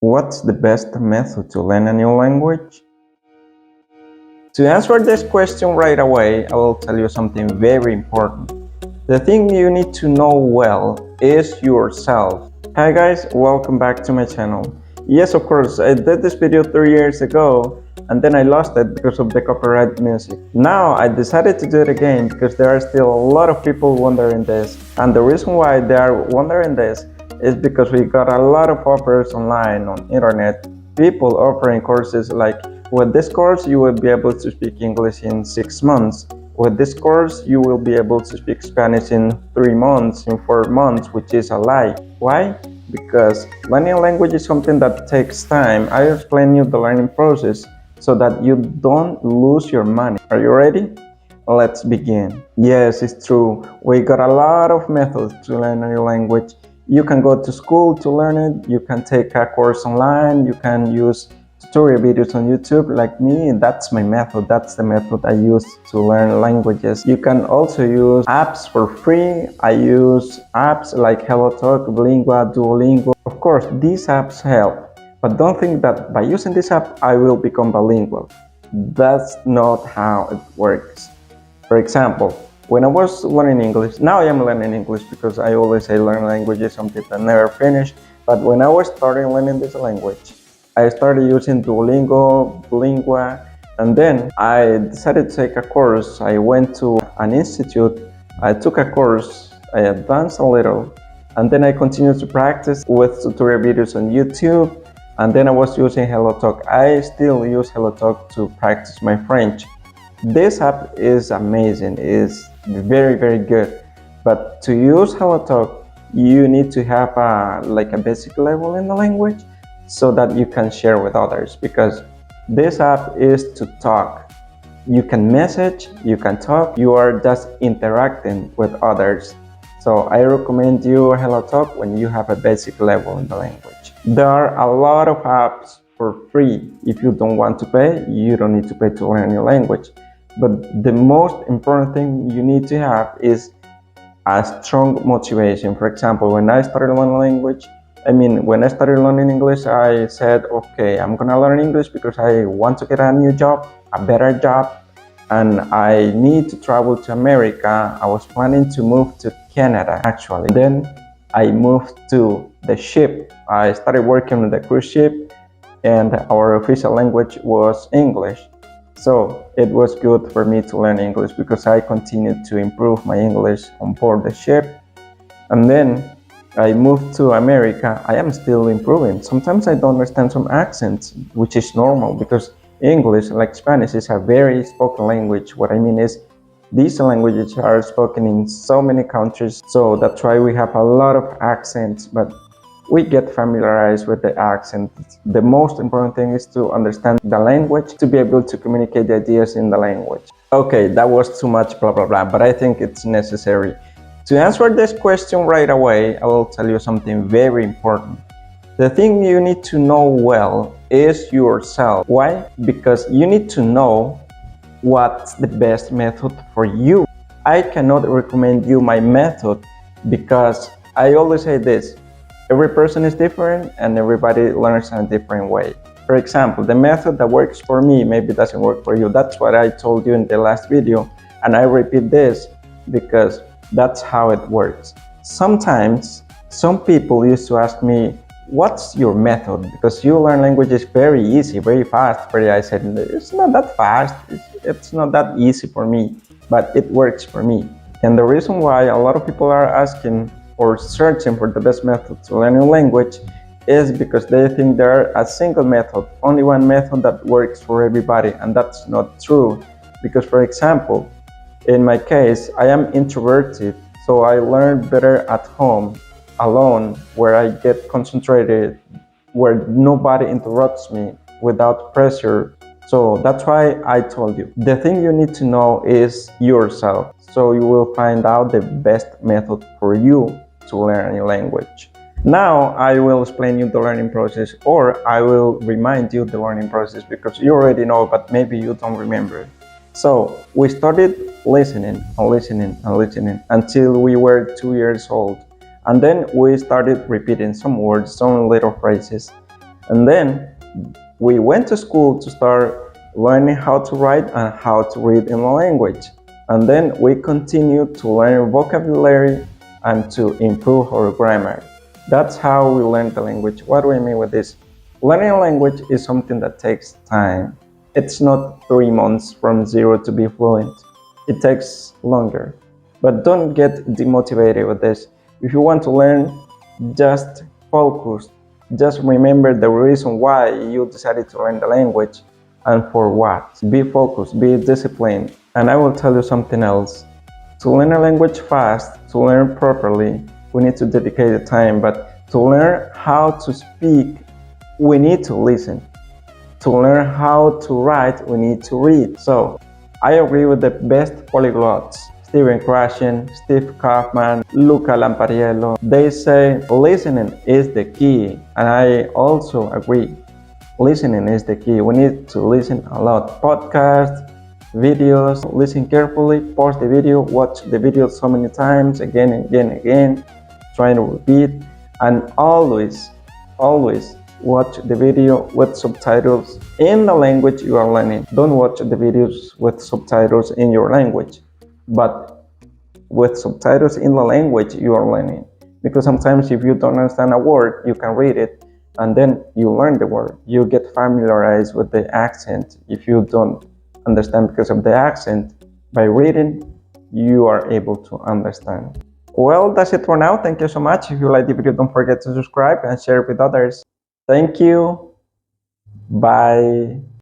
What's the best method to learn a new language? To answer this question right away, I will tell you something very important. The thing you need to know well is yourself. Hi guys, welcome back to my channel. Yes, of course, I did this video 3 years ago and then I lost it because of the copyright music. Now I decided to do it again because there are still a lot of people wondering this, and the reason why they are wondering this is because we got a lot of offers online on internet, people offering courses like, with this course you will be able to speak English in 6 months. With this course, you will be able to speak Spanish in 3 months, in 4 months, which is a lie. Why? Because learning a language is something that takes time. I explain you the learning process so that you don't lose your money. Are you ready? Let's begin. Yes, it's true. We got a lot of methods to learn a new language. You can go to school to learn it. You can take a course online. You can use tutorial videos on YouTube like me. That's my method. That's the method I use to learn languages. You can also use apps for free. I use apps like HelloTalk, Lingua, Duolingo. Of course, these apps help, but don't think that by using this app I will become bilingual. That's not how it works. For example, when I was learning English, now I am learning English because I always say learn languages, something that never finish. But when I was starting learning this language, I started using Duolingo, Lingua, and then I decided to take a course. I went to an institute, I took a course, I advanced a little, and then I continued to practice with tutorial videos on YouTube, and then I was using HelloTalk. I still use HelloTalk to practice my French. This app is amazing, it's very good, but to use HelloTalk, you need to have a basic level in the language, so that you can share with others, because this app is to talk. You can message, you can talk, you are just interacting with others. So I recommend you HelloTalk when you have a basic level in the language. There are a lot of apps for free. If you don't want to pay, you don't need to pay to learn a new language. But the most important thing you need to have is a strong motivation. For example, when I started learning language, when I started learning English, I said, okay, I'm gonna learn English because I want to get a new job, a better job, and I need to travel to America. I was planning to move to Canada, actually. Then I moved to the ship. I started working on the cruise ship, and our official language was English. So it was good for me to learn English because I continued to improve my English on board the ship. And then I moved to America. I am still improving. Sometimes I don't understand some accents, which is normal because English, like Spanish, is a very spoken language. What I mean is, these languages are spoken in so many countries, so that's why we have a lot of accents, but we get familiarized with the accent. The most important thing is to understand the language, to be able to communicate the ideas in the language. Okay, that was too much blah blah blah, but I think it's necessary. To answer this question right away, I will tell you something very important. The thing you need to know well is yourself. Why? Because you need to know what's the best method for you. I cannot recommend you my method because I always say this: every person is different and everybody learns in a different way. For example, the method that works for me maybe doesn't work for you. That's what I told you in the last video, and I repeat this because that's how it works. Sometimes some people used to ask me, what's your method? Because you learn languages very easy, very fast. I said, it's not that fast, it's not that easy for me, but it works for me. And the reason why a lot of people are asking or searching for the best method to learn a language is because they think there's a single method, only one method that works for everybody, and that's not true. Because, for example, in my case, I am introverted, so I learn better at home, alone, where I get concentrated, where nobody interrupts me, without pressure. So that's why I told you. The thing you need to know is yourself, so you will find out the best method for you to learn a language. Now I will explain you the learning process, or I will remind you the learning process because you already know, but maybe you don't remember. So we started listening and listening and listening until we were 2 years old. And then we started repeating some words, some little phrases. And then we went to school to start learning how to write and how to read in the language. And then we continued to learn vocabulary and to improve our grammar. That's how we learn the language. What do I mean with this? Learning a language is something that takes time. It's not 3 months from zero to be fluent. It takes longer. But don't get demotivated with this. If you want to learn, just focus. Just remember the reason why you decided to learn the language and for what. Be focused, be disciplined. And I will tell you something else. To learn a language fast, to learn properly, we need to dedicate the time. But to learn how to speak, we need to listen. To learn how to write, we need to read. So I agree with the best polyglots, Stephen Krashen, Steve Kaufman, Luca Lampariello. They say listening is the key, and I also agree. Listening is the key. We need to listen a lot. Podcasts, videos, listen carefully, pause the video, watch the video so many times, again and again and again, trying to repeat, and always watch the video with subtitles in the language you are learning. Don't watch the videos with subtitles in your language, but with subtitles in the language you are learning. Because sometimes if you don't understand a word, you can read it and then you learn the word. You get familiarized with the accent. If you don't understand because of the accent, by reading, you are able to understand. Well, that's it for now. Thank you so much. If you like the video, don't forget to subscribe and share it with others. Thank you. Bye.